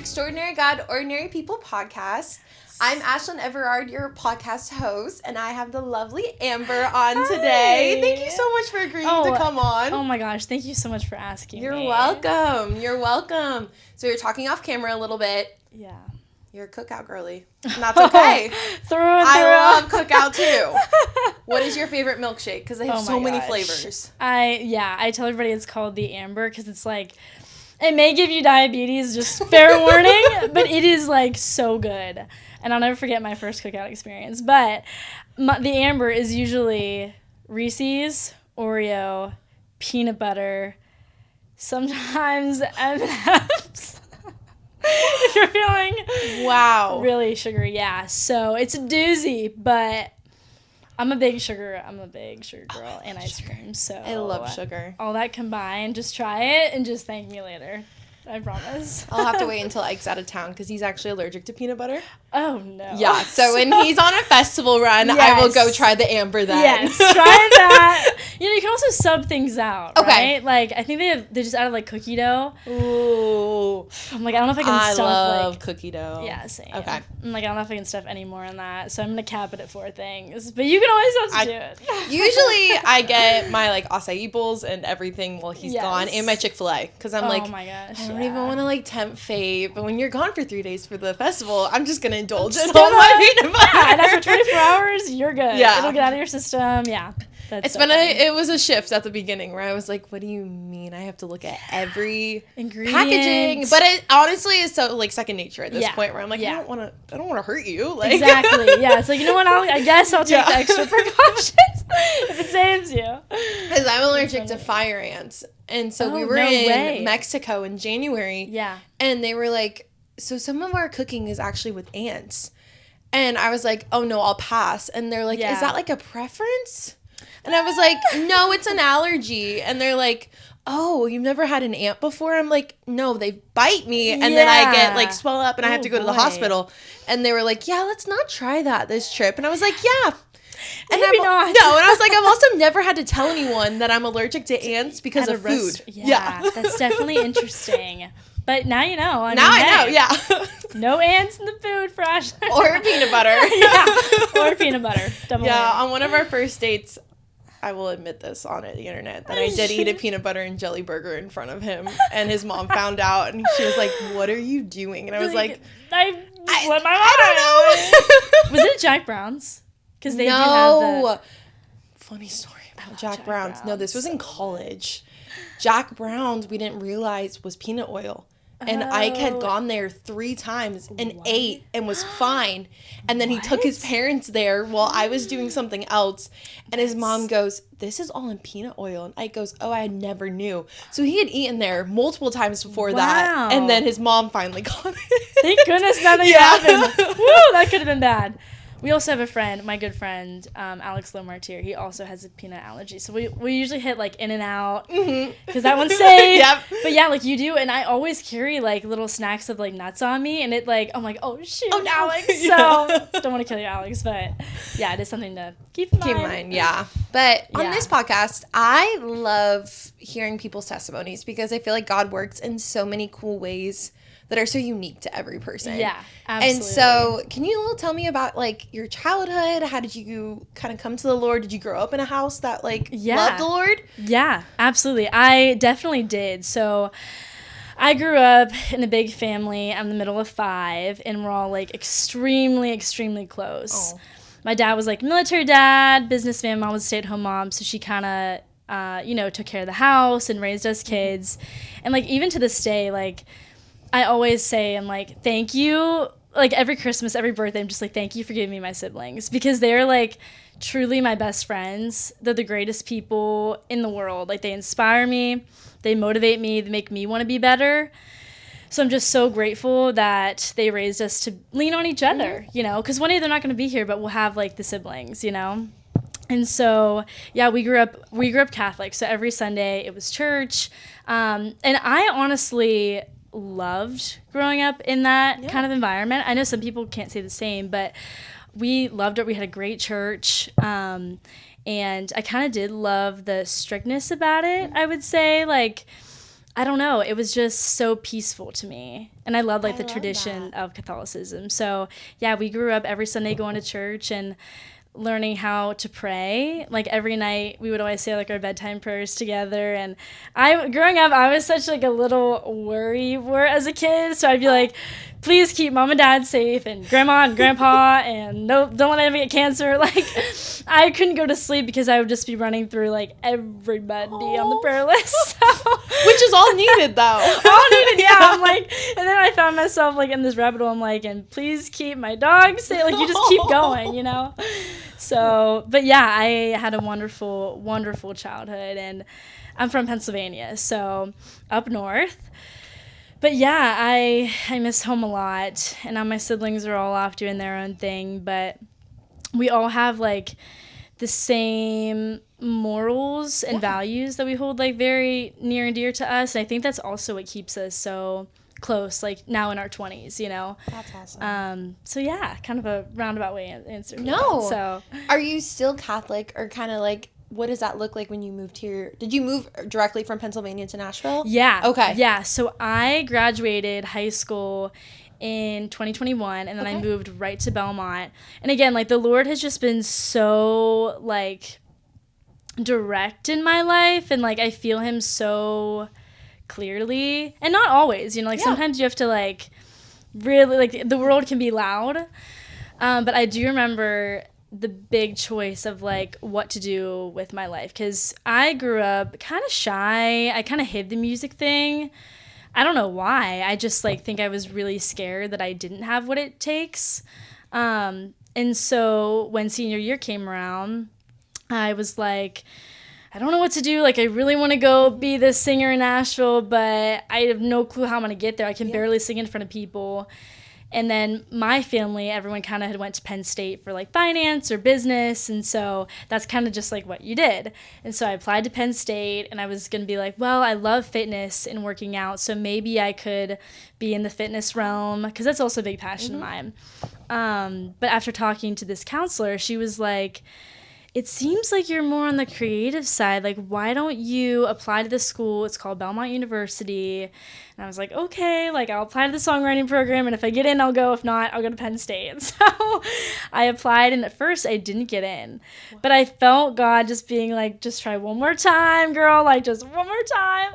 Extraordinary God, Ordinary People podcast. I'm Ashlyn Everard, your podcast host, and I have the lovely Amber on today. Thank you so much for agreeing to come on. Oh my gosh, thank you so much for asking You're me. welcome. You're welcome. So you're talking off camera a little bit. Yeah. You're a cookout girly. And that's okay. Through and through. I love cookout too. What is your favorite milkshake? Because they have so many flavors. I tell everybody it's called the Amber because it's like, it may give you diabetes, just fair warning, but it is like so good. And I'll never forget my first cookout experience. But the Amber is usually Reese's, Oreo, peanut butter, sometimes M&M's. If you're feeling really sugary, yeah. So it's a doozy, but I'm a big sugar girl and ice cream. So I love sugar. All that combined, just try it and just thank me later. I promise. I'll have to wait until Ike's out of town because he's actually allergic to peanut butter. Oh, no. Yeah, so when he's on a festival run, yes. I will go try the Amber then. Yes, try that. You can also sub things out, right? Like, I think they just added, like, cookie dough. Ooh. I'm like, I don't know if I can stuff, I love cookie dough. Yeah, same. Okay. I'm like, I don't know if I can stuff any more on that, so I'm going to cap it at 4 things. But you can always substitute. Usually, I get my, like, acai bowls and everything while he's gone, and my Chick-fil-A, because I'm like, oh my gosh, I don't even want to, like, tempt fate, but when you're gone for 3 days for the festival, I'm just going to indulge in all my peanut butter. Yeah, and after 24 hours, you're good. Yeah. It'll get out of your system. Yeah. It was a shift at the beginning where I was like, what do you mean I have to look at every ingredient packaging? But it honestly is so like second nature at this point where I'm like, I don't want to hurt you. Like, exactly. Yeah. It's like, you know what? I guess I'll take the extra precautions if it saves you. Because I'm allergic to fire ants. And so we were in Mexico in January. Yeah. And they were like, so some of our cooking is actually with ants. And I was like, oh no, I'll pass. And they're like, is that like a preference? And I was like, no, it's an allergy. And they're like, oh, you've never had an ant before? I'm like, no, they bite me. And then I get like swell up and I have to go to the hospital. And they were like, yeah, let's not try that this trip. And I was like, yeah. And maybe not. No, and I was like, I've also never had to tell anyone that I'm allergic to ants because of food. Yeah, that's definitely interesting. But now you know. I know, yeah. No ants in the food for Ashley. Or peanut butter. Or peanut butter. On one of our first dates, I will admit this on the internet, that I did eat a peanut butter and jelly burger in front of him, and his mom found out, and she was like, what are you doing? And I was like, I don't know. Was it Jack Brown's? Because they do have the... Funny story about Jack Brown's. No, this was in college. Jack Brown's, we didn't realize, was peanut oil. And Ike had gone there 3 times and ate and was fine. And then he took his parents there while I was doing something else. And his mom goes, this is all in peanut oil. And Ike goes, oh, I never knew. So he had eaten there multiple times before that. And then his mom finally got it. Thank goodness none of you happened. Woo, that could have been bad. We also have a friend, my good friend, Alex Lomartier. He also has a peanut allergy. So we usually hit, like, In-N-Out because that one's safe. Yep. But, yeah, like, you do. And I always carry, like, little snacks of, like, nuts on me. And it, like, I'm like, oh, shoot, Alex. So don't want to kill you, Alex. But, yeah, it is something to keep in mind. Yeah. But on this podcast, I love hearing people's testimonies because I feel like God works in so many cool ways that are so unique to every person. Yeah, absolutely. And so, can you tell me about, like, your childhood? How did you kind of come to the Lord? Did you grow up in a house that, like, loved the Lord? Yeah, absolutely. I definitely did. So, I grew up in a big family. I'm the middle of 5, and we're all, like, extremely, extremely close. Oh. My dad was, like, military dad, businessman. Mom was a stay-at-home mom, so she kind of, took care of the house and raised us kids. And, like, even to this day, like, I always say, I'm like, thank you. Like, every Christmas, every birthday, I'm just like, thank you for giving me my siblings. Because they're, like, truly my best friends. They're the greatest people in the world. Like, they inspire me. They motivate me. They make me want to be better. So I'm just so grateful that they raised us to lean on each other, Because one day they're not going to be here, but we'll have, like, the siblings, And so, yeah, we grew up Catholic. So every Sunday it was church. And I honestly loved growing up in that kind of environment. I know some people can't say the same, but we loved it. We had a great church. And I kind of did love the strictness about it, I would say. Like, I don't know. It was just so peaceful to me. And I love, like, the love tradition that. of Catholicism. So, yeah, we grew up every Sunday going to church and learning how to pray. Like, every night we would always say, like, our bedtime prayers together. And growing up, I was such, like, a little worrywart as a kid. So I'd be like, please keep mom and dad safe and grandma and grandpa and don't let anybody get cancer. Like, I couldn't go to sleep because I would just be running through, like, everybody on the prayer list. So. Which is all needed, though. All needed, yeah. I'm like, and then I found myself, like, in this rabbit hole. I'm like, and please keep my dog safe. Like, you just keep going, you know? So, but yeah, I had a wonderful, wonderful childhood, and I'm from Pennsylvania, so up north. But yeah, I miss home a lot, and now my siblings are all off doing their own thing, but we all have, like, the same morals and values that we hold, like, very near and dear to us. And I think that's also what keeps us so close, like, now in our 20s, you know? That's awesome. So yeah, kind of a roundabout way answer. No. So Are you still Catholic, or kind of like, what does that look like when you moved here? Did you move directly from Pennsylvania to Nashville? yeah. Okay. Yeah. So I graduated high school in 2021, and then I moved right to Belmont. And again, like, the Lord has just been so, like, direct in my life, and, like, I feel him so clearly, and not always, you know, like, sometimes you have to, like, really, like, the world can be loud, but I do remember the big choice of, like, what to do with my life, because I grew up kind of shy. I kind of hid the music thing. I don't know why. I just, like, think I was really scared that I didn't have what it takes. And so when senior year came around, I was like, I don't know what to do. Like, I really want to go be this singer in Nashville, but I have no clue how I'm going to get there. I can barely sing in front of people. And then my family, everyone kind of had went to Penn State for, like, finance or business, and so that's kind of just, like, what you did. And so I applied to Penn State, and I was going to be like, well, I love fitness and working out, so maybe I could be in the fitness realm, because that's also a big passion of mine. But after talking to this counselor, she was like, it seems like you're more on the creative side. Like, why don't you apply to this school? It's called Belmont University. And I was like, okay, like, I'll apply to the songwriting program, and if I get in, I'll go. If not, I'll go to Penn State. So I applied, and at first I didn't get in. But I felt God just being like, just try one more time, girl, like, just one more time.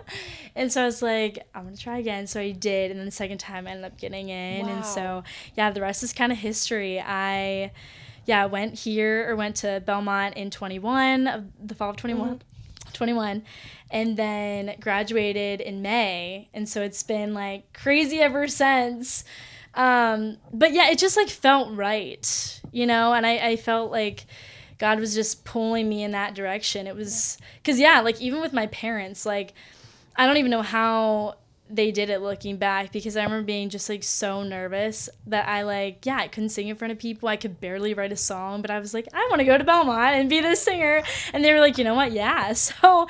And so I was like, I'm going to try again. So I did, and then the second time I ended up getting in. Wow. And so, yeah, the rest is kind of history. I went to Belmont in the fall of 21, and then graduated in May. And so it's been, like, crazy ever since. But yeah, it just, like, felt right, you know? And I felt like God was just pulling me in that direction. It was, because, yeah, like, even with my parents, like, I don't even know how they did it looking back, because I remember being just, like, so nervous that I couldn't sing in front of people. I could barely write a song, but I was like, I want to go to Belmont and be this singer. And they were like, you know what? Yeah. So,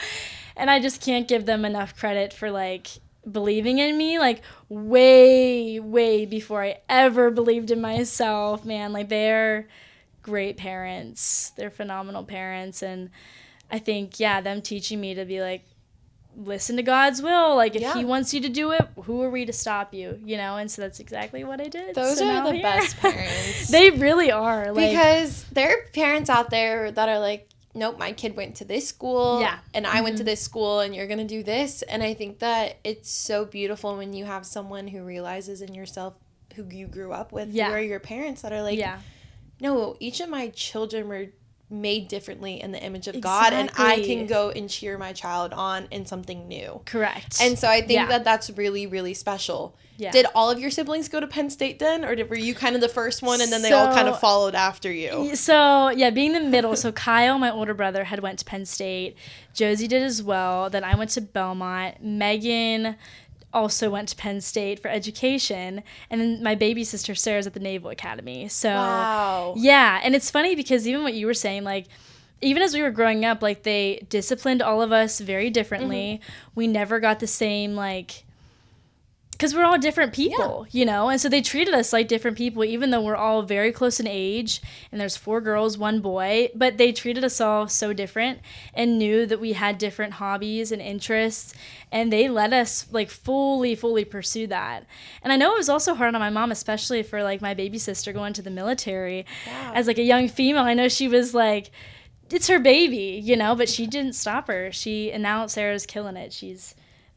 and I just can't give them enough credit for, like, believing in me, like, way, way before I ever believed in myself, man. Like, they're great parents. They're phenomenal parents. And I think, them teaching me to be like, listen to God's will. Like, if he wants you to do it, who are we to stop you, you know? And so that's exactly what I did. Those are the best parents. They really are. Like, because there are parents out there that are like, nope, my kid went to this school, and I went to this school, and you're going to do this. And I think that it's so beautiful when you have someone who realizes in yourself who you grew up with, who are your parents, that are like, no, each of my children were made differently in the image of God, and I can go and cheer my child on in something new. Correct. And so I think that that's really, really special. Yeah. Did all of your siblings go to Penn State then, or were you kind of the first one, and then they all kind of followed after you? So, being the middle, so Kyle, my older brother, had went to Penn State. Josie did as well. Then I went to Belmont. Megan also went to Penn State for education, and then my baby sister Sarah's at the Naval Academy. So and it's funny because even what you were saying, like, even as we were growing up, like, they disciplined all of us very differently. We never got the same, like, because we're all different people, you know? And so they treated us like different people, even though we're all very close in age, and there's 4 girls, 1 boy, but they treated us all so different and knew that we had different hobbies and interests, and they let us, like, fully pursue that. And I know it was also hard on my mom, especially for, like, my baby sister going to the military. Wow. As, like, a young female, I know she was, like, it's her baby, you know, but she didn't stop her. And now Sarah's killing it.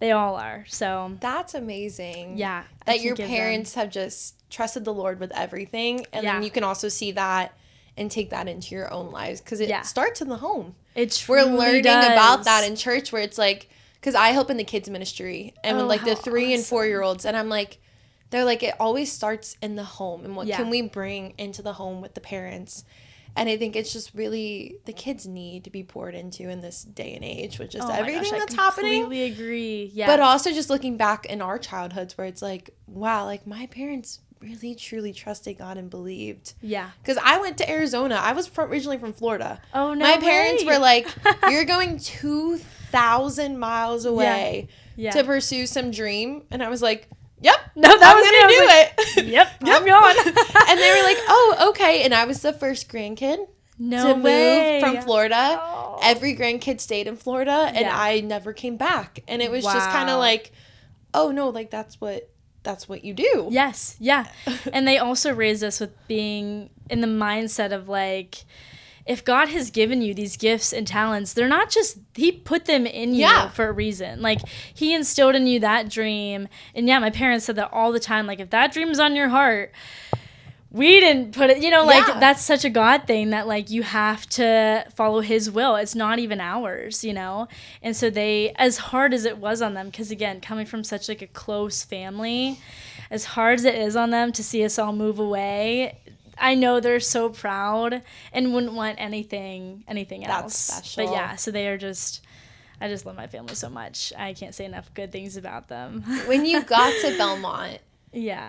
They all are. So that's amazing. Yeah. That your parents have just trusted the Lord with everything. And then you can also see that and take that into your own lives. Because it starts in the home. It truly We're learning does. about that in church, where it's like, because I help in the kids ministry. And when like the 3 and 4-year-olds, and I'm like, they're like, it always starts in the home. And what can we bring into the home with the parents? And I think it's just really, the kids need to be poured into in this day and age, with just everything that's happening. I completely agree. Yeah. But also just looking back in our childhoods, where it's like, wow, like my parents really, truly trusted God and believed. Yeah. Because I went to Arizona. I was originally from Florida. Oh, no My parents way. were like, you're going 2,000 miles away to pursue some dream. And I was like, yep. No, that was going to do it. Yep, I'm going. And they were like, oh, okay. And I was the first grandkid to move from Florida. Oh. Every grandkid stayed in Florida, and I never came back. And it was just kind of like, oh, no, like that's what you do. Yes, yeah. And they also raised us with being in the mindset of, like, if God has given you these gifts and talents, they're not just, he put them in you for a reason. Like, he instilled in you that dream. And my parents said that all the time. Like, if that dream's on your heart, we didn't put it, you know, like, that's such a God thing that, like, you have to follow his will. It's not even ours, you know? And so they, as hard as it was on them, because, again, coming from such, like, a close family, as hard as it is on them to see us all move away, I know they're so proud and wouldn't want anything else. That's special. But so they are just, I just love my family so much. I can't say enough good things about them. When you got to Belmont,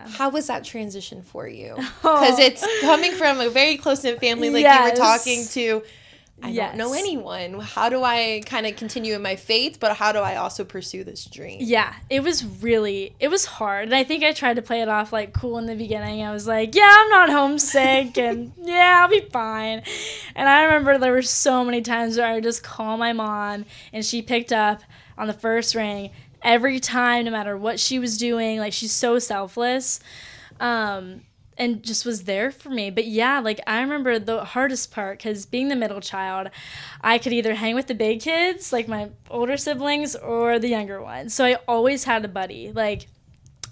how was that transition for you? Because it's coming from a very close-knit family, like you were talking to. I don't know anyone. How do I kind of continue in my faith, but how do I also pursue this dream? Yeah, it was hard. And I think I tried to play it off like cool in the beginning. I was like, I'm not homesick and I'll be fine. And I remember there were so many times where I would just call my mom and she picked up on the first ring every time, no matter what she was doing. Like, she's so selfless. And just was there for me. But like, I remember the hardest part, because being the middle child, I could either hang with the big kids, like my older siblings, or the younger ones. So I always had a buddy. Like,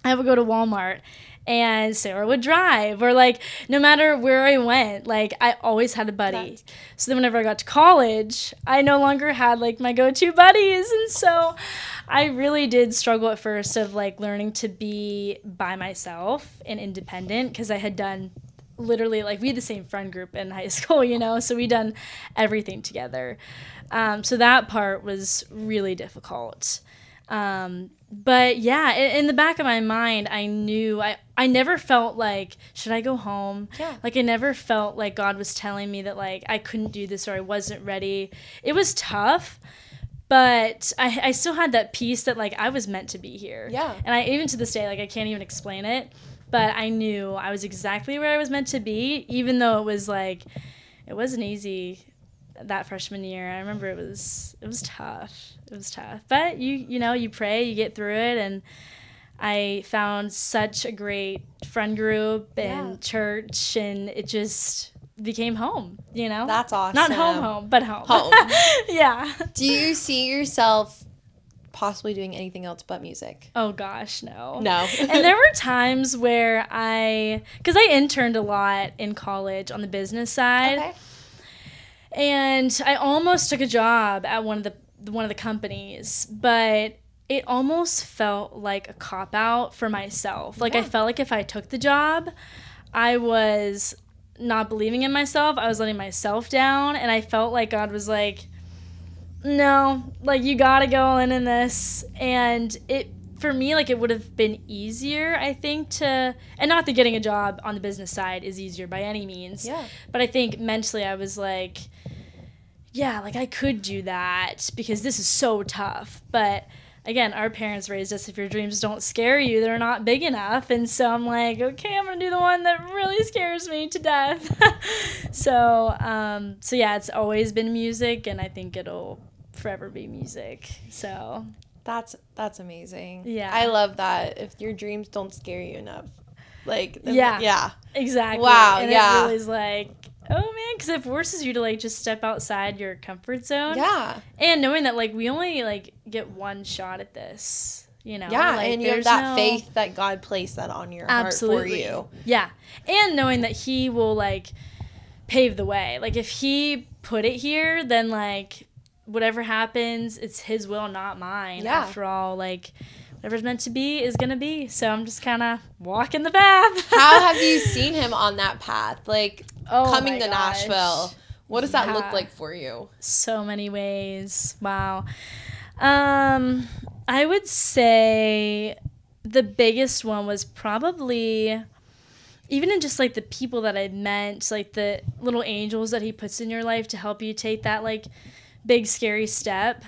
I would go to Walmart and Sarah would drive, or like, no matter where I went, like, I always had a buddy. So then whenever I got to college, I no longer had like my go-to buddies. And so I really did struggle at first of like learning to be by myself and independent, because I had done literally, like, we had the same friend group in high school, you know, so we done everything together. So that part was really difficult. But in the back of my mind, I knew I never felt like, should I go home? Like, I never felt like God was telling me that, like, I couldn't do this or I wasn't ready. It was tough, but I still had that peace that, like, I was meant to be here. And I, even to this day, like, I can't even explain it, but I knew I was exactly where I was meant to be, even though it was, like, it wasn't easy that freshman year. I remember it was tough. It was tough. But you pray, you get through it, and I found such a great friend group and church, and it just became home, you know? That's awesome. Not home, but home. Do you see yourself possibly doing anything else but music? Oh gosh, no. And there were times where because I interned a lot in college on the business side. And I almost took a job at one of the companies, but it almost felt like a cop-out for myself. Like, I felt like if I took the job, I was not believing in myself. I was letting myself down, and I felt like God was like, no, like, you gotta go in this. And for me, like, it would have been easier, I think, and not that getting a job on the business side is easier by any means. But I think mentally I was like, like, I could do that because this is so tough. But again, our parents raised us, if your dreams don't scare you, they're not big enough. And so I'm like, okay, I'm going to do the one that really scares me to death. So yeah, it's always been music, and I think it'll forever be music. So that's amazing. Yeah. I love that. If your dreams don't scare you enough. Like, yeah. Exactly. Wow, and yeah. it really is like, oh man, because it forces you to like just step outside your comfort zone. Yeah. And knowing that like we only like get one shot at this, you know. Yeah, like, and you have that faith that God placed that on your heart for you. Yeah. And knowing that he will like pave the way. Like if he put it here, then like whatever happens, it's his will, not mine. Yeah. After all, like whatever's meant to be is going to be. So I'm just kind of walking the path. How have you seen him on that path? Like, coming to gosh. Nashville, what does that look like for you? So many ways. Wow. I would say the biggest one was probably even in just like the people that I met, like the little angels that he puts in your life to help you take that like big scary step.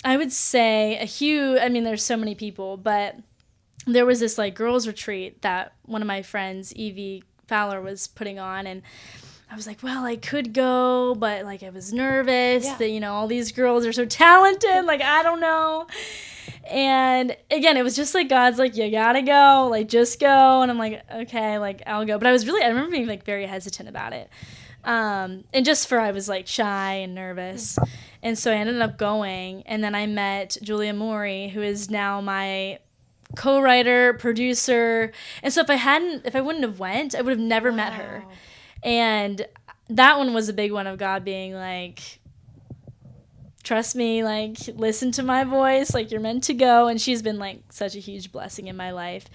I would say there's so many people, but there was this like girls retreat that one of my friends, Evie Fowler, was putting on, and I was like, well, I could go, but like I was nervous that, you know, all these girls are so talented, like I don't know. And again, it was just like God's like, you gotta go, like just go. And I'm like, okay, like I'll go. But I remember being like very hesitant about it. And I was like shy and nervous. And so I ended up going, and then I met Julia Maury, who is now my co-writer, producer. And so if I wouldn't have went, I would have never met her. And that one was a big one of God being like, trust me, like listen to my voice, like you're meant to go. And she's been like such a huge blessing in my life.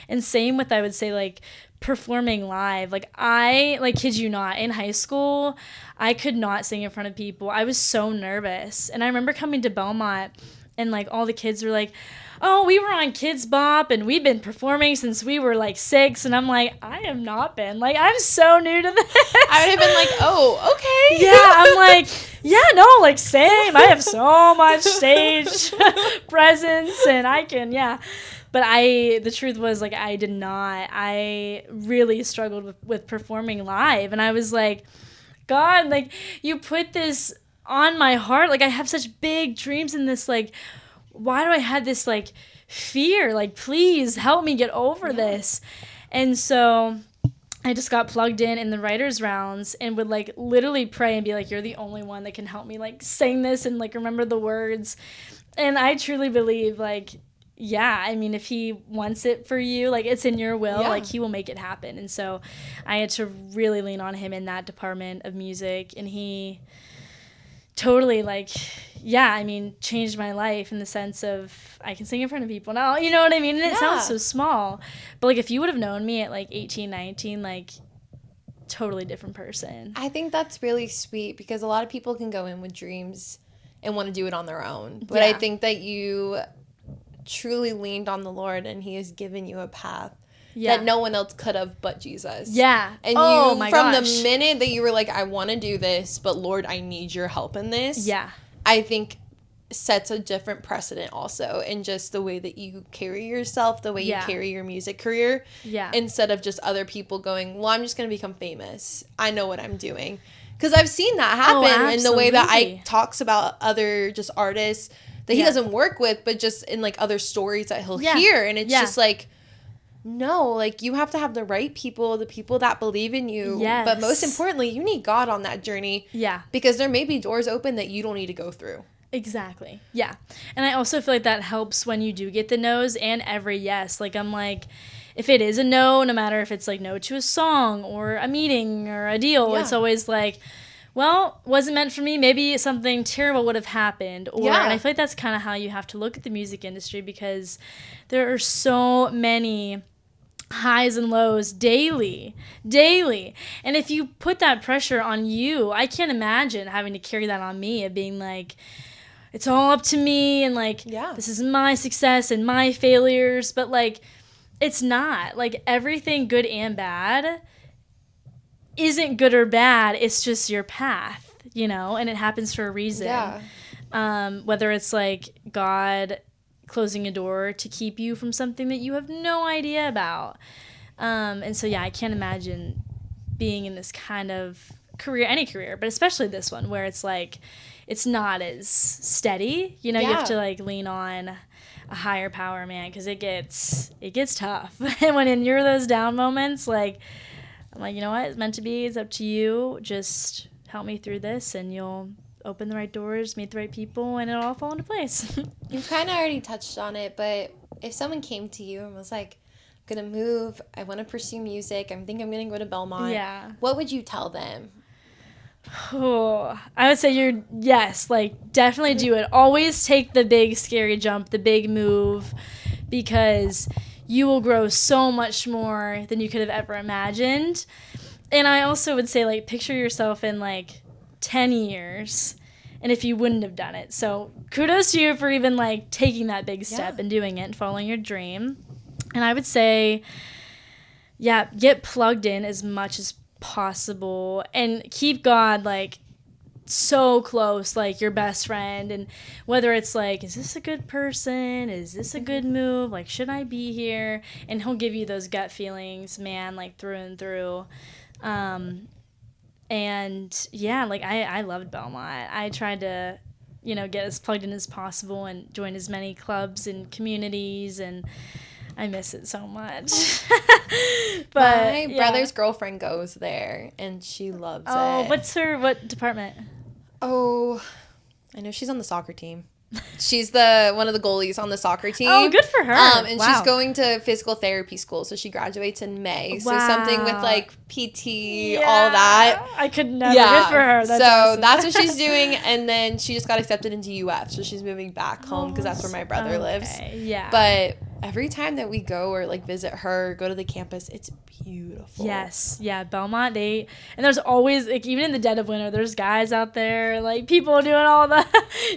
And same with, I would say, like performing live. Like I, like kid you not, in high school, I could not sing in front of people. I was so nervous. And I remember coming to Belmont, and like all the kids were like, oh, we were on Kids Bop and we've been performing since we were like 6. And I'm like, I have not been. Like, I'm so new to this. I would have been like, oh, okay. Yeah, I'm like, yeah, no, like same. I have so much stage presence, and I can, yeah. But the truth was, like, I did not. I really struggled with performing live. And I was like, God, like, you put this on my heart. Like, I have such big dreams in this, like, why do I have this like fear? Like, please help me get over this. And so I just got plugged in the writers' rounds and would like literally pray and be like, you're the only one that can help me like sing this and like remember the words. And I truly believe like, yeah, I mean, if he wants it for you, like it's in your will, like he will make it happen. And so I had to really lean on him in that department of music, and he totally like, yeah, I mean, changed my life in the sense of I can sing in front of people now, you know what I mean? And it sounds so small, but like if you would have known me at like 18, 19, like totally different person. I think that's really sweet, because a lot of people can go in with dreams and want to do it on their own. But I think that you truly leaned on the Lord, and he has given you a path that no one else could have but Jesus. Yeah. And the minute that you were like, I want to do this, but Lord, I need your help in this. Yeah. I think sets a different precedent also in just the way that you carry yourself, the way you carry your music career. Yeah. Instead of just other people going, well, I'm just going to become famous. I know what I'm doing. Because I've seen that happen in the way that Ike talks about other just artists that he doesn't work with, but just in like other stories that he'll hear. And it's just like, no, like you have to have the right people, the people that believe in you. Yes. But most importantly, you need God on that journey. Yeah. Because there may be doors open that you don't need to go through. Exactly. Yeah. And I also feel like that helps when you do get the no's and every yes. Like I'm like, if it is a no, no matter if it's like no to a song or a meeting or a deal, it's always like, well, wasn't meant for me. Maybe something terrible would have happened. And I feel like that's kind of how you have to look at the music industry, because there are so many highs and lows daily. And if you put that pressure on you, I can't imagine having to carry that on me of being like, it's all up to me, and like, this is my success and my failures. But like, it's not. Like, everything good and bad isn't good or bad. It's just your path, you know, and it happens for a reason. Yeah. Whether it's like God closing a door to keep you from something that you have no idea about. And so, yeah, I can't imagine being in this kind of career, any career, but especially this one where it's like, it's not as steady. You know, you have to like lean on a higher power, man, because it gets tough. And when you're those down moments, like, I'm like, you know what? It's meant to be. It's up to you. Just help me through this, and you'll open the right doors, meet the right people, and it'll all fall into place. You've kind of already touched on it, but if someone came to you and was like, I'm going to move, I want to pursue music, I think I'm going to go to Belmont. Yeah. What would you tell them? Oh, I would say definitely do it. Always take the big scary jump, the big move, because you will grow so much more than you could have ever imagined. And I also would say, like, picture yourself in, like, 10 years, and if you wouldn't have done it. So kudos to you for even, like, taking that big step and doing it and following your dream. And I would say, get plugged in as much as possible and keep God, like, so close, like your best friend. And whether it's like, is this a good person, is this a good move, like, should I be here? And he'll give you those gut feelings, man, like, through and through. And yeah, like, I loved Belmont. I tried to, get as plugged in as possible and join as many clubs and communities, and I miss it so much. But my brother's girlfriend goes there, and she loves it. Oh, what department? Oh, I know she's on the soccer team. She's one of the goalies on the soccer team. Oh, good for her. And wow. she's going to physical therapy school, so she graduates in May. So something with, like, PT, all that. I could never. Good for her. That's awesome. That's what she's doing. And then she just got accepted into UF, so she's moving back home because that's where my brother lives. Yeah. But every time that we go or, like, visit her, go to the campus, it's beautiful. Yes. Yeah, Belmont, and there's always, like, even in the dead of winter, there's guys out there, like, people doing all the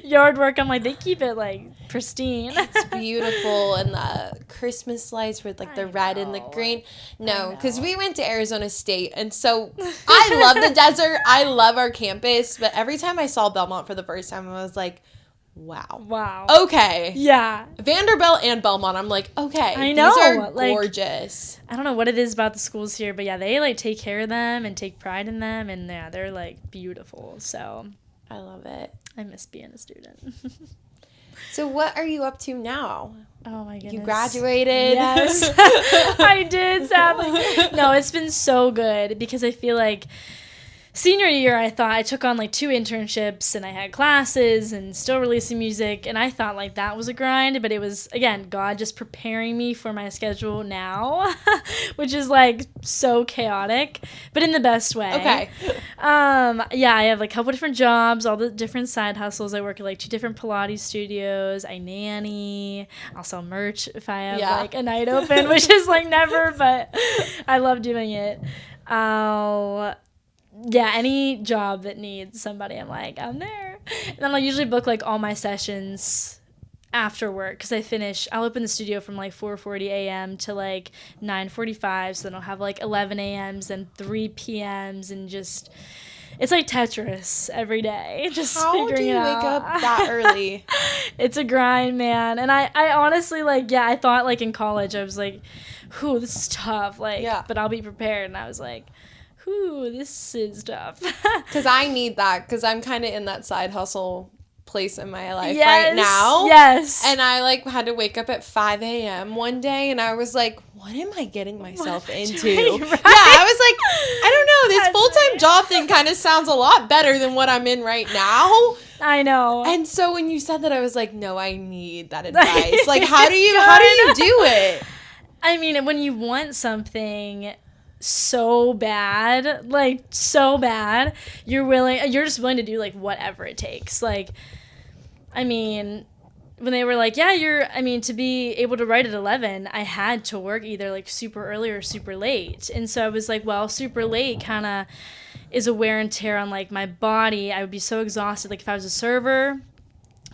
yard work. I'm like, they keep it, like, pristine. It's beautiful. And the Christmas lights with, like, the red and the green. No, because we went to Arizona State, and so I love the desert. I love our campus, but every time I saw Belmont for the first time, I was like, wow. Okay. Yeah. Vanderbilt and Belmont, I'm like, okay. I know. These are gorgeous. I don't know what it is about the schools here, but yeah, they, like, take care of them and take pride in them, and yeah, they're, like, beautiful. So I love it. I miss being a student. So what are you up to now? Oh my goodness. You graduated? Yes. I did, sadly. No, it's been so good because I feel like senior year, I thought I took on, like, 2 internships, and I had classes and still releasing music, and I thought, like, that was a grind, but it was, again, God just preparing me for my schedule now, which is, like, so chaotic, but in the best way. Okay. Yeah, I have, like, a couple different jobs, all the different side hustles. I work at, like, 2 different Pilates studios. I nanny. I'll sell merch if I have, like, a night open, which is, like, never, but I love doing it. Yeah, any job that needs somebody, I'm like, I'm there. And then I'll usually book, like, all my sessions after work because I'll open the studio from, like, 4:40 a.m. to, like, 9:45, so then I'll have, like, 11 a.m.s and 3 p.m.s, and just, it's like Tetris every day, just figuring it out. How do you wake up that early? It's a grind, man. And I honestly, like, I thought, like, in college, I was like, whew, this is tough, like, but I'll be prepared, and I was like, ooh, this is tough. Because I need that, because I'm kind of in that side hustle place in my life right now. Yes. And I, like, had to wake up at 5 a.m. one day, and I was like, what am I getting myself into? Doing, right? Yeah, I was like, I don't know, this full-time job thing kind of sounds a lot better than what I'm in right now. I know. And so when you said that, I was like, no, I need that advice. Like, how do you do it? I mean, when you want something so bad, like, so bad, you're just willing to do, like, whatever it takes. Like, I mean, when they were like, to be able to write at 11, I had to work either, like, super early or super late. And so I was like, well, super late kind of is a wear and tear on, like, my body. I would be so exhausted, like, if I was a server.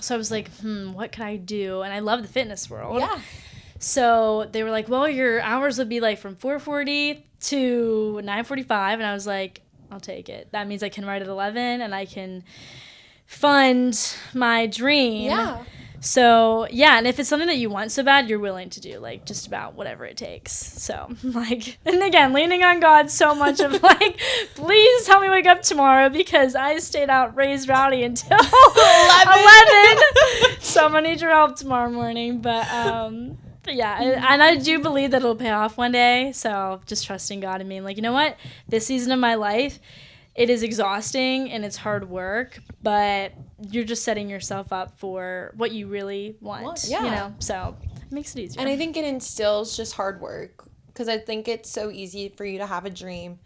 So I was like, what could I do? And I love the fitness world. Yeah. So they were like, well, your hours would be, like, from 4:40 to 9:45, and I was like, I'll take it. That means I can write at 11, and I can fund my dream. Yeah. So, yeah, and if it's something that you want so bad, you're willing to do, like, just about whatever it takes. So, like, and again, leaning on God so much of, like, please help me wake up tomorrow because I stayed out raised rowdy until 11. So I'm going to need your help tomorrow morning. But yeah, and I do believe that it'll pay off one day. So just trusting God and being like, you know what? This season of my life, it is exhausting and it's hard work, but you're just setting yourself up for what you really want. Yeah. You know, so it makes it easier. And I think it instills just hard work, because I think it's so easy for you to have a dream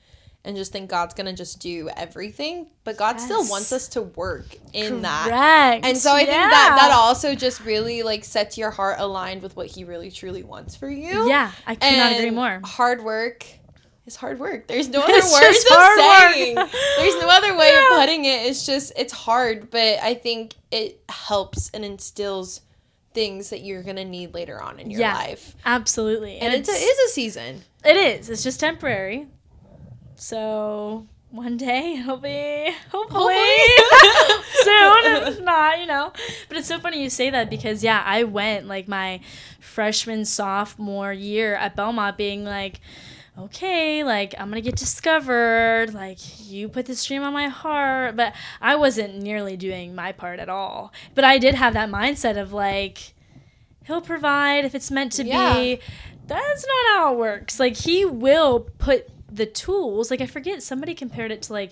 and just think God's going to just do everything, but God still wants us to work in that. And so I think that also just really, like, sets your heart aligned with what he really truly wants for you. Yeah, I cannot agree more. Hard work is hard work. There's no other words of saying. There's no other way of putting it. It's just, it's hard, but I think it helps and instills things that you're going to need later on in your life. Absolutely. And it is a season. It is. It's just temporary. So one day it'll be hopefully soon. If not, you know. But it's so funny you say that because, yeah, I went like my freshman, sophomore year at Belmont being like, okay, like, I'm going to get discovered. Like, you put this dream on my heart. But I wasn't nearly doing my part at all. But I did have that mindset of, like, he'll provide if it's meant to be. That's not how it works. Like, he will put the tools. Like, I forget, somebody compared it to, like,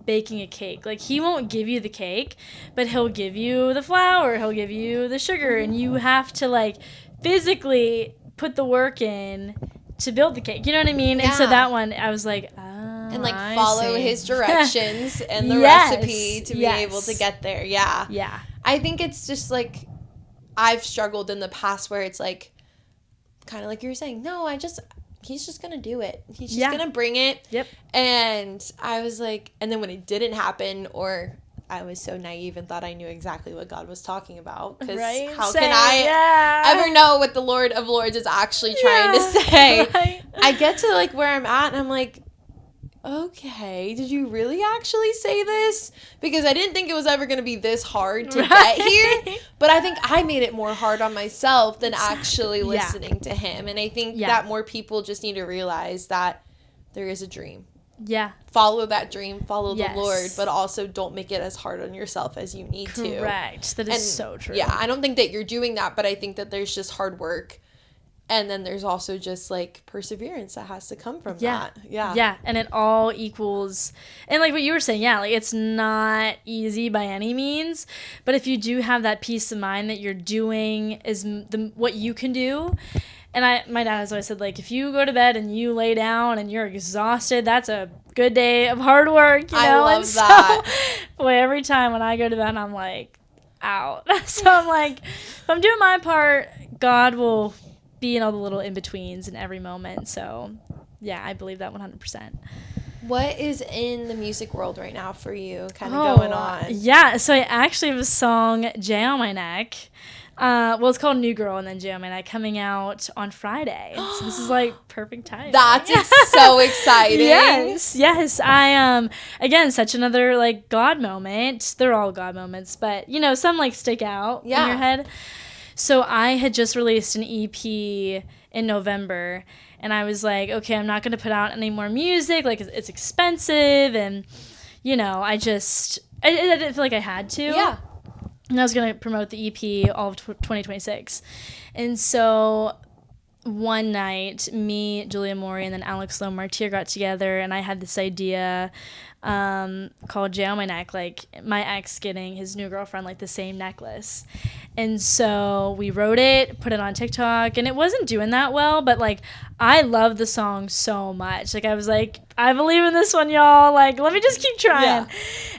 baking a cake. Like, he won't give you the cake, but he'll give you the flour. He'll give you the sugar. And you have to, like, physically put the work in to build the cake, you know what I mean? Yeah. And so that one, I was like, and like follow his directions and the recipe to be able to get there. Yeah. Yeah. I think it's just like, I've struggled in the past where it's like, kind of like you were saying, no, he's just going to do it. He's just going to bring it. Yep. And I was like, and then when it didn't happen, or I was so naive and thought I knew exactly what God was talking about. Because how can I ever know what the Lord of Lords is actually trying to say? Right. I get to like where I'm at and I'm like, okay, did you really actually say this? Because I didn't think it was ever going to be this hard to get here. But I think I made it more hard on myself than actually listening to him. And I think that more people just need to realize that there is a dream. Yeah. Follow that dream, follow the Lord, but also don't make it as hard on yourself as you need to. Correct. That is so true. Yeah, I don't think that you're doing that, but I think that there's just hard work. And then there's also just, like, perseverance that has to come from that. Yeah. Yeah, and it all equals, and like what you were saying, like, it's not easy by any means, but if you do have that peace of mind that you're doing is what you can do. And my dad has always said, like, if you go to bed and you lay down and you're exhausted, that's a good day of hard work, you know? I love that. So, boy, every time when I go to bed, I'm, like, out. So I'm like, if I'm doing my part, God will be in all the little in-betweens in every moment. So, yeah, I believe that 100%. What is in the music world right now for you kind of going on? Yeah, so I actually have a song, J on My Neck. Well, it's called New Girl and then J on My Neck, coming out on Friday. So this is like perfect timing. That's so exciting. Yes. I again, such another like God moment. They're all God moments, but you know, some like stick out in your head. So I had just released an EP in November, and I was like, okay, I'm not going to put out any more music. Like, it's expensive, and you know, I didn't feel like I had to. Yeah. And I was going to promote the EP all of 2026. And so one night, me, Julia Maury, and then Alex Lomartier got together, and I had this idea called J on My Neck, like my ex getting his new girlfriend like the same necklace. And so we wrote it, put it on TikTok, and it wasn't doing that well, but like I love the song so much. Like I was like, I believe in this one, y'all. Like, let me just keep trying. Yeah.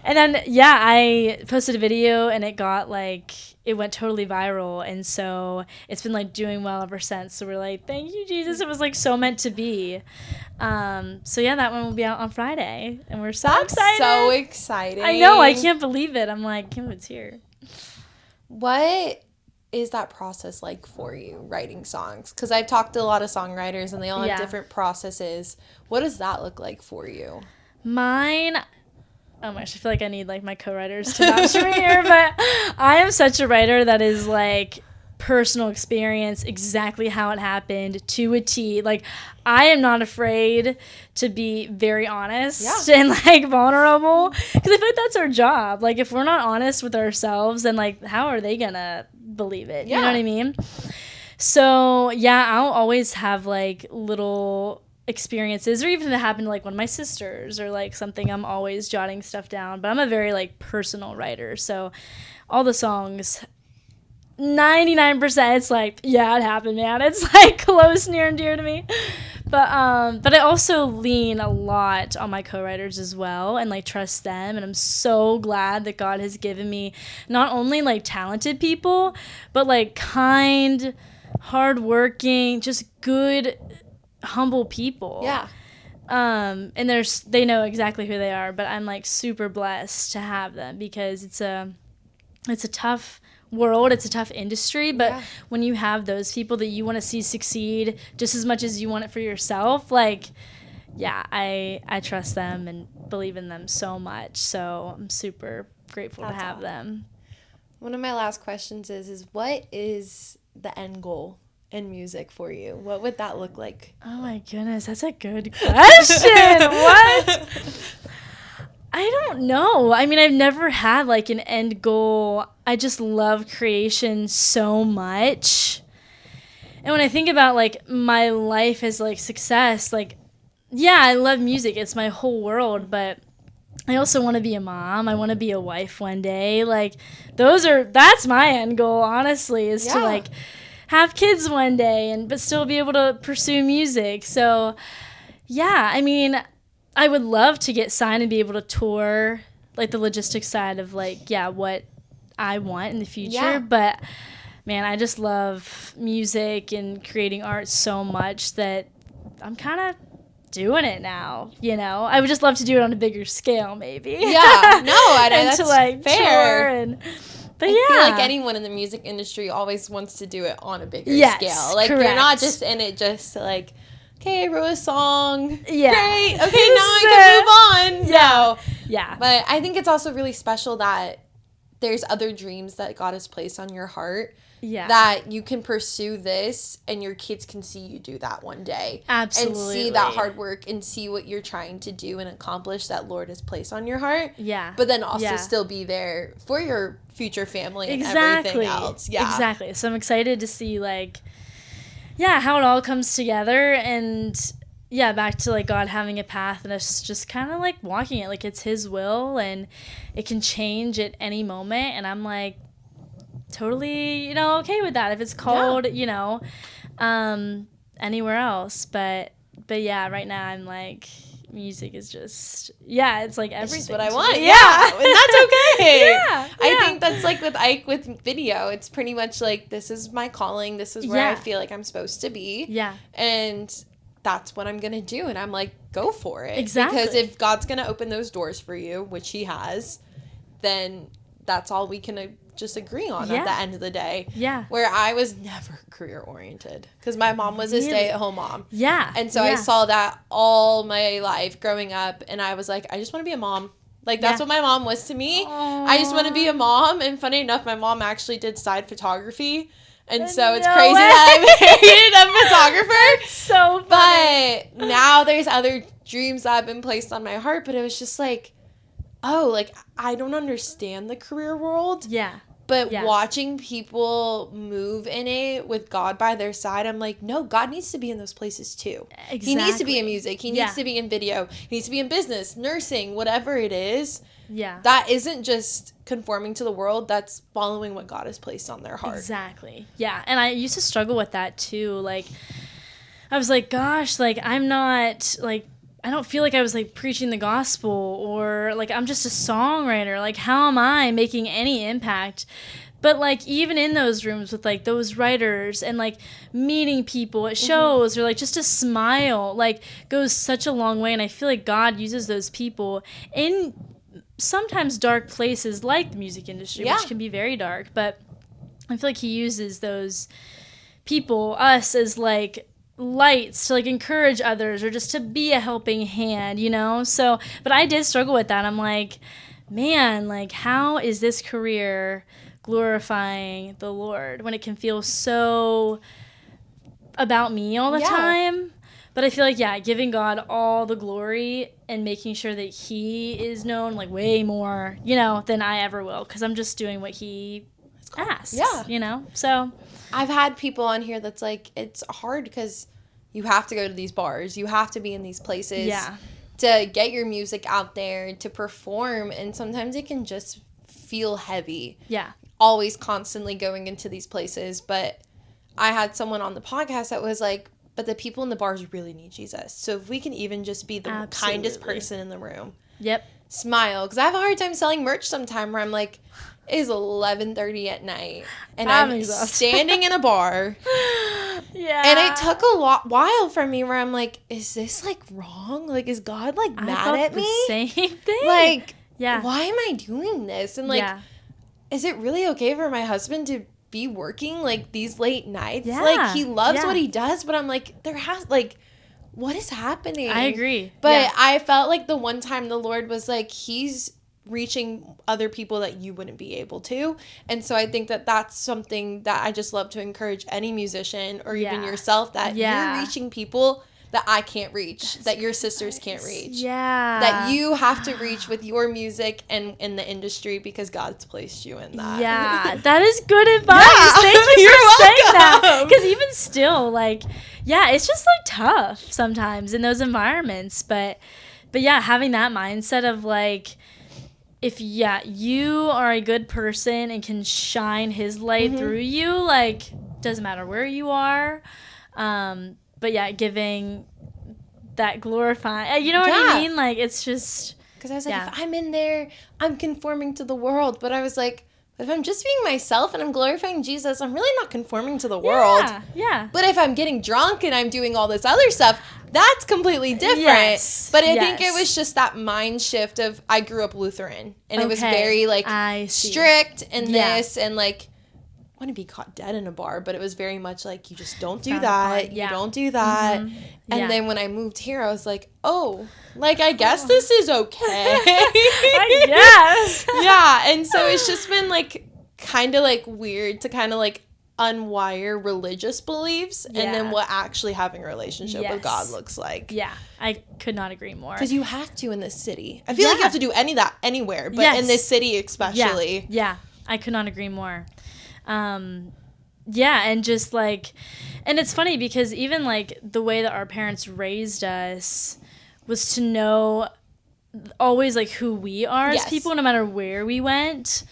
And then I posted a video, and it got like, it went totally viral, and so it's been like doing well ever since. So we're like, thank you, Jesus. It was like so meant to be. So yeah, that one will be out on Friday, and we're so excited. So exciting. I know, I can't believe it. I'm like, Kim, it's here. What is that process like for you, writing songs? Because I've talked to a lot of songwriters, and they all have different processes. What does that look like for you? Mine, oh my gosh, I feel like I need like my co-writers to vouch for me here, but I am such a writer that is like personal experience, exactly how it happened to a T. Like, I am not afraid to be very honest and like vulnerable, because I feel like that's our job. Like, if we're not honest with ourselves, then like how are they gonna believe it? You know what I mean? So yeah, I'll always have like little experiences, or even if it happened to like one of my sisters or like something, I'm always jotting stuff down. But I'm a very like personal writer, so all the songs, 99% it's like, yeah, it happened, man. It's like close, near and dear to me. But I also lean a lot on my co-writers as well, and like trust them. And I'm so glad that God has given me not only like talented people, but like kind, hardworking, just good, humble people. Yeah. And they know exactly who they are, but I'm like super blessed to have them, because it's a tough world, it's a tough industry, but when you have those people that you want to see succeed just as much as you want it for yourself, like, yeah, I trust them and believe in them so much. So I'm super grateful to have them. One of my last questions is what is the end goal in music for you? What would that look like? Oh my goodness, that's a good question. What? I don't know. I mean, I've never had like an end goal. I just love creation so much. And when I think about like my life as like success, like, yeah, I love music. It's my whole world, but I also want to be a mom. I want to be a wife one day. Like, that's my end goal, honestly, is to like have kids one day but still be able to pursue music. So, yeah, I mean, I would love to get signed and be able to tour, like the logistics side of like, what I want in the future. Yeah. But man, I just love music and creating art so much that I'm kind of doing it now, you know? I would just love to do it on a bigger scale, maybe. Yeah, no, I know, that's to like fair. But I feel like anyone in the music industry always wants to do it on a bigger scale. Like, correct. You're not just in it just to like, okay, I wrote a song. Yeah. Great. Okay, now I can move on. Yeah. No. Yeah. But I think it's also really special that there's other dreams that God has placed on your heart. Yeah. That you can pursue this and your kids can see you do that one day. Absolutely. And see that hard work and see what you're trying to do and accomplish that Lord has placed on your heart. Yeah. But then also still be there for your future family and everything else. Yeah. Exactly. So I'm excited to see like, how it all comes together, and back to like God having a path and us just kind of like walking it like it's His will, and it can change at any moment, and I'm like totally, okay with that if it's called, anywhere else, but right now I'm like, music is just, it's like everything. It's what I want. Yeah. And that's okay. I think that's like with Ike with video. It's pretty much like, this is my calling. This is where I feel like I'm supposed to be. Yeah. And that's what I'm going to do. And I'm like, go for it. Exactly. Because if God's going to open those doors for you, which He has, then that's all we can just agree on at the end of the day. Yeah. Where I was never career oriented because my mom was a stay-at-home mom. Yeah. And so I saw that all my life growing up, and I was like, I just want to be a mom. Like, that's what my mom was to me. Aww. I just want to be a mom. And funny enough, my mom actually did side photography. And so it's crazy that I married a photographer. That's so funny. But now there's other dreams that have been placed on my heart, but it was just like, oh, like, I don't understand the career world. Yeah. But watching people move in it with God by their side, I'm like, no, God needs to be in those places too. Exactly. He needs to be in music. He needs to be in video. He needs to be in business, nursing, whatever it is. Yeah. That isn't just conforming to the world. That's following what God has placed on their heart. Exactly. Yeah. And I used to struggle with that too. Like, I was like, gosh, like, I'm not, like, I don't feel like I was, like, preaching the gospel, or, like, I'm just a songwriter. Like, how am I making any impact? But, like, even in those rooms with, like, those writers and, like, meeting people at shows, or, like, just a smile, like, goes such a long way. And I feel like God uses those people in sometimes dark places like the music industry, which can be very dark. But I feel like He uses those people, us, as, like, lights to like encourage others or just to be a helping hand, you know? So, but I did struggle with that. I'm like, man, like how is this career glorifying the Lord when it can feel so about me all the time? But I feel like, giving God all the glory and making sure that he is known like way more, you know, than I ever will, because I'm just doing what he asks, you know? So I've had people on here that's like, it's hard because you have to go to these bars. You have to be in these places to get your music out there, to perform. And sometimes it can just feel heavy. Yeah. Always constantly going into these places. But I had someone on the podcast that was like, but the people in the bars really need Jesus. So if we can even just be the kindest person in the room. Yep. Smile. Because I have a hard time selling merch sometime where I'm like, it is 11:30 at night. And I'm standing in a bar. Yeah. And it took a while for me where I'm like, is this like wrong? Like, is God like mad at me? Same thing. Like, why am I doing this? And like, yeah. is it really okay for my husband to be working like these late nights? Like, he loves what he does, but I'm like, what is happening? I agree. But I felt like the one time the Lord was like, he's reaching other people that you wouldn't be able to. And so I think that that's something that I just love to encourage any musician or even yourself, that you're reaching people that I can't reach, that your sisters can't reach. Yeah. That you have to reach with your music and in the industry because God's placed you in that. Yeah, that is good advice. Thank you for saying that. Because even still, like, it's just like tough sometimes in those environments. But having that mindset of like, if you are a good person and can shine his light through you, like, doesn't matter where you are. But giving that glorifying, you know what I mean? Like, it's just, because I was like, if I'm in there, I'm conforming to the world. But I was like, if I'm just being myself and I'm glorifying Jesus, I'm really not conforming to the world. Yeah. But if I'm getting drunk and I'm doing all this other stuff, that's completely different. Yes. But I think it was just that mind shift of, I grew up Lutheran. And it was very, like, strict and this and, like, I want to be caught dead in a bar, but it was very much like, you just don't do that. You don't do that. And then when I moved here, I was like, oh, like, I guess this is okay. I guess. And so it's just been, like, kind of, like, weird to kind of, like, unwire religious beliefs and then what actually having a relationship with God looks like. Yeah, I could not agree more. Because you have to in this city. I feel like you have to do any of that anywhere, but in this city especially. Yeah, I could not agree more. And just like, and it's funny because even like the way that our parents raised us was to know always like who we are as people, no matter where we went.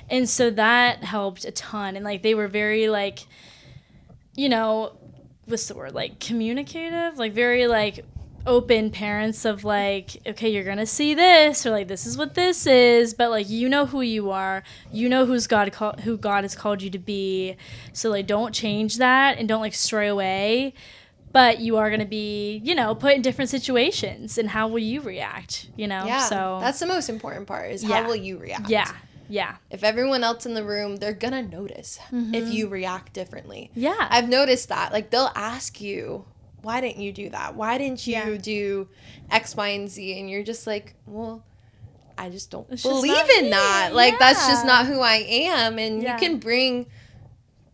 And so that helped a ton. And like, they were very like, you know, what's the word? Like communicative, like very like open parents of like, okay, you're gonna see this, or like, this is what this is, but like, you know who you are, you know who God has called you to be, so like, don't change that and don't like stray away, but you are gonna be, you know, put in different situations, and how will you react, you know? So that's the most important part, is how will you react. If everyone else in the room, they're gonna notice if you react differently. I've noticed that, like, they'll ask you, why didn't you do that? Why didn't you do X, Y, and Z? And you're just like, well, I just don't believe in that. Like, that's just not who I am. And you can bring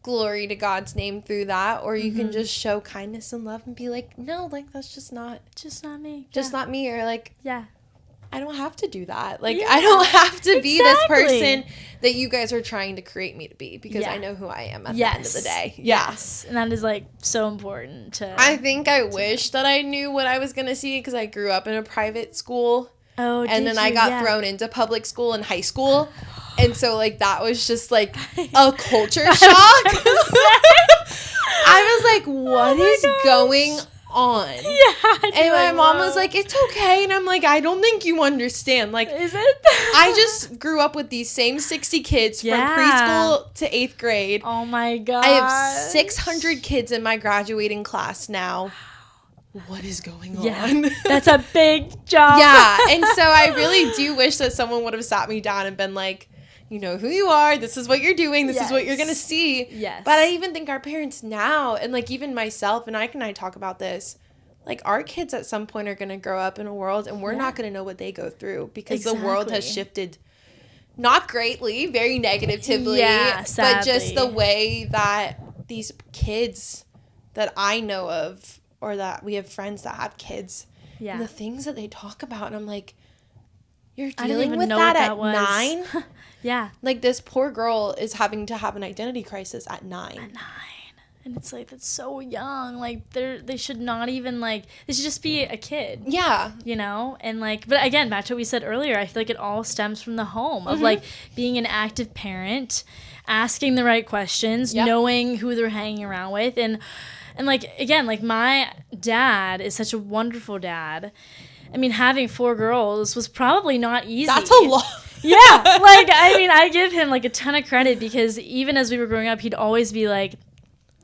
glory to God's name through that, or you can just show kindness and love and be like, no, like, that's just not me. Not me. Or like, I don't have to do that. Like, I don't have to be this person that you guys are trying to create me to be, because I know who I am at the end of the day. Yes. And that is, like, so important to... I think I wish that I knew what I was going to see, because I grew up in a private school. Oh, and then I got thrown into public school in high school. And so, like, that was just, like, a culture shock. I was like, what is going on? And my mom was like, it's okay. And I'm like, I don't think you understand. Like, is it? I just grew up with these same 60 kids from preschool to 8th grade. Oh my god. I have 600 kids in my graduating class now. What is going on? That's a big job. And so I really do wish that someone would have sat me down and been like, you know who you are. This is what you're doing. This is what you're going to see. Yes. But I even think our parents now, and like even myself and I talk about this, like our kids at some point are going to grow up in a world and we're not going to know what they go through because the world has shifted not greatly, very negatively, but just the way that these kids that I know of, or that we have friends that have kids, and the things that they talk about, and I'm like, you're dealing with that at 9? Yeah. Like, this poor girl is having to have an identity crisis at 9. At 9. And it's like, that's so young. Like, they should not even, like, they should just be a kid. Yeah. You know? And, like, but again, back to what we said earlier, I feel like it all stems from the home of, like, being an active parent, asking the right questions, knowing who they're hanging around with. And, like, again, like, my dad is such a wonderful dad. I mean, having 4 girls was probably not easy. That's a lot. Yeah. Like, I mean, I give him, like, a ton of credit because even as we were growing up, he'd always be like,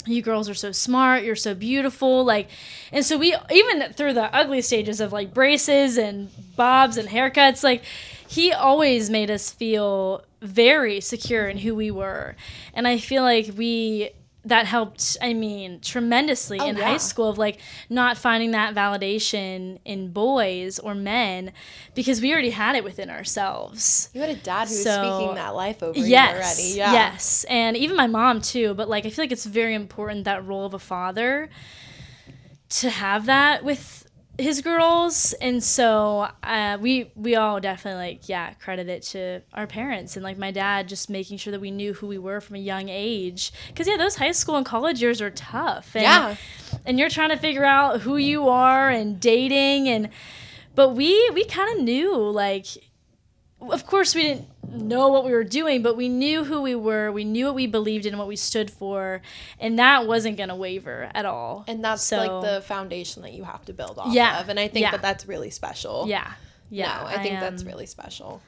you girls are so smart, you're so beautiful, like, and so we, even through the ugly stages of, like, braces and bobs and haircuts, like, he always made us feel very secure in who we were, and I feel like that helped, I mean, tremendously in high school of, like, not finding that validation in boys or men because we already had it within ourselves. You had a dad who was speaking that life over you already. Yeah. Yes. And even my mom, too. But, like, I feel like it's very important, that role of a father, to have that with his girls. And so we all definitely, like, credit it to our parents. And, like, my dad just making sure that we knew who we were from a young age. Because, those high school and college years are tough. And, and you're trying to figure out who you are and dating. But we kind of knew, like, of course we didn't know what we were doing, but we knew who we were. We knew what we believed in and what we stood for, and that wasn't going to waver at all. And that's like the foundation that you have to build off of. And I think that that's really special. Yeah. No, I think that's really special.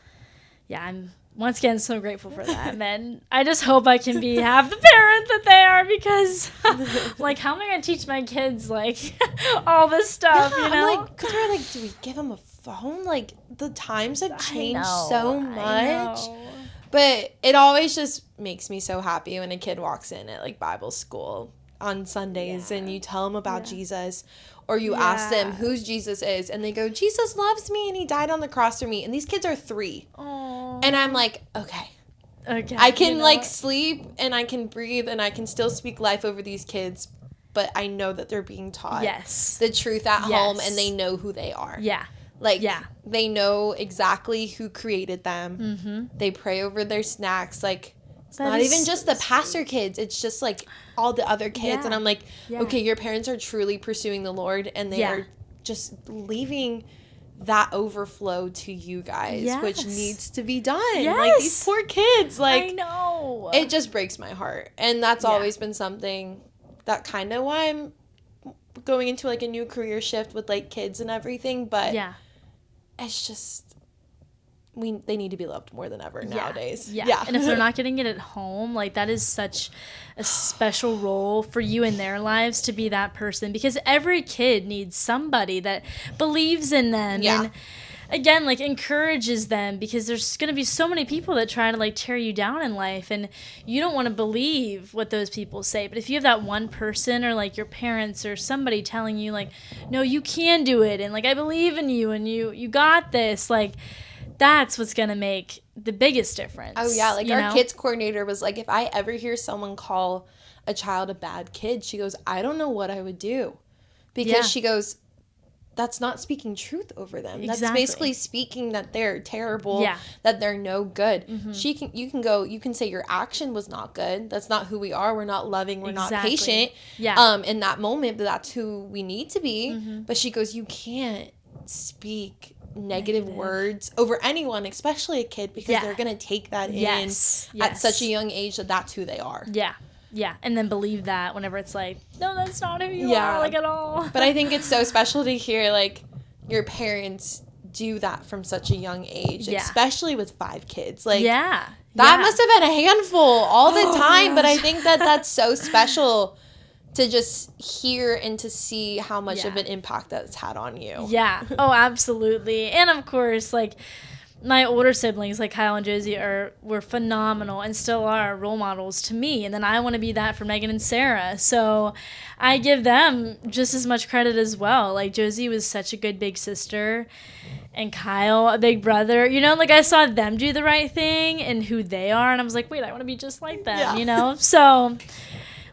Yeah, I'm once again so grateful for that. And then I just hope I can be half the parent that they are, because like, how am I going to teach my kids, like, all this stuff, you know? Like, because we're like, do we give them a phone? Like, the times have changed so much. But it always just makes me so happy when a kid walks in at, like, Bible school on Sundays and you tell them about Jesus, or you ask them who Jesus is, and they go, Jesus loves me and he died on the cross for me. And these kids are 3. Aww. And I'm like, okay. I can, like, sleep and I can breathe and I can still speak life over these kids, but I know that they're being taught the truth at home, and they know who they are. Like, they know exactly who created them. Mm-hmm. They pray over their snacks. Like, it's not even just the pastor kids. It's just, like, all the other kids. And I'm like, okay, your parents are truly pursuing the Lord, and they are just leaving that overflow to you guys, which needs to be done. Like, these poor kids. Like, I know. It just breaks my heart. And that's always been something that kind of why I'm going into, like, a new career shift with, like, kids and everything. But it's just, they need to be loved more than ever nowadays. And if they're not getting it at home, like, that is such a special role for you in their lives, to be that person, because every kid needs somebody that believes in them and, again, like, encourages them, because there's going to be so many people that try to, like, tear you down in life, and you don't want to believe what those people say. But if you have that one person, or, like, your parents or somebody telling you, like, no, you can do it, and, like, I believe in you, and you got this, like, that's what's going to make the biggest difference. Oh, yeah. Like, our kids coordinator was like, if I ever hear someone call a child a bad kid, she goes, I don't know what I would do. Because she goes, that's not speaking truth over them. That's basically speaking that they're terrible, that they're no good. Mm-hmm. You can say your action was not good. That's not who we are. We're not loving. We're not patient. In that moment, but that's who we need to be. Mm-hmm. But she goes, you can't speak negative words over anyone, especially a kid, because they're going to take that in at such a young age that that's who they are. And then believe that whenever it's like, no, that's not who you are, like, at all. But I think it's so special to hear, like, your parents do that from such a young age, especially with 5 kids. Like, that must have been a handful all the time, but I think that that's so special to just hear and to see how much of an impact that's had on you. Oh, absolutely. And of course, like, my older siblings, like Kyle and Josie, were phenomenal and still are role models to me. And then I want to be that for Megan and Sarah. So I give them just as much credit as well. Like, Josie was such a good big sister, and Kyle, a big brother. You know, like, I saw them do the right thing and who they are, and I was like, wait, I want to be just like them, you know? So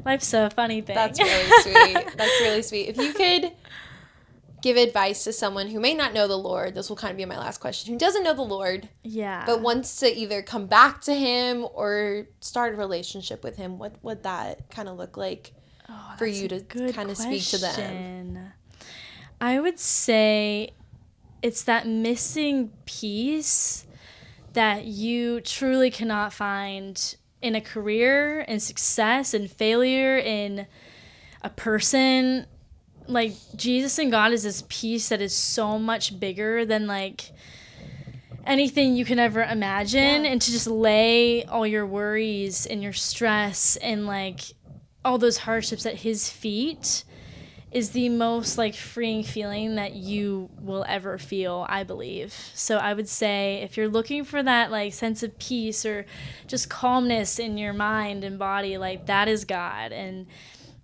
life's a funny thing. That's really sweet. That's really sweet. If you could give advice to someone who may not know the Lord, this will kind of be my last question, who doesn't know the Lord, but wants to either come back to him or start a relationship with him, what would that kind of look like for you to kind of speak to them? I would say it's that missing piece that you truly cannot find in a career, in success, in failure, in a person. Like, Jesus and God is this piece that is so much bigger than, like, anything you can ever imagine. And to just lay all your worries and your stress and, like, all those hardships at his feet is the most, like, freeing feeling that you will ever feel, I believe. So I would say if you're looking for that, like, sense of peace or just calmness in your mind and body, like, that is God.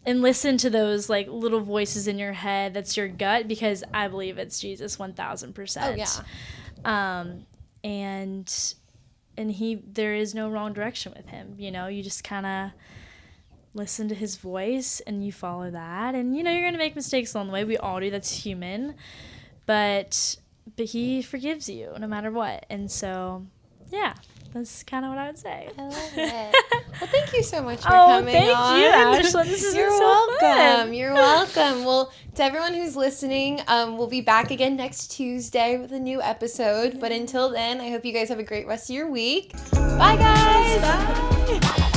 And listen to those, like, little voices in your head. That's your gut, because I believe it's Jesus 1,000%. Oh, yeah. And there is no wrong direction with him. You know, you just kind of listen to his voice and you follow that. And, you know, you're going to make mistakes along the way. We all do. That's human. But he forgives you no matter what. And so, yeah. That's kind of what I would say. I love it. Well, thank you so much for coming on. Thank you, Ashlyn. This has been so welcome. Fun. You're welcome. Well, to everyone who's listening, we'll be back again next Tuesday with a new episode. But until then, I hope you guys have a great rest of your week. Bye, guys. Bye.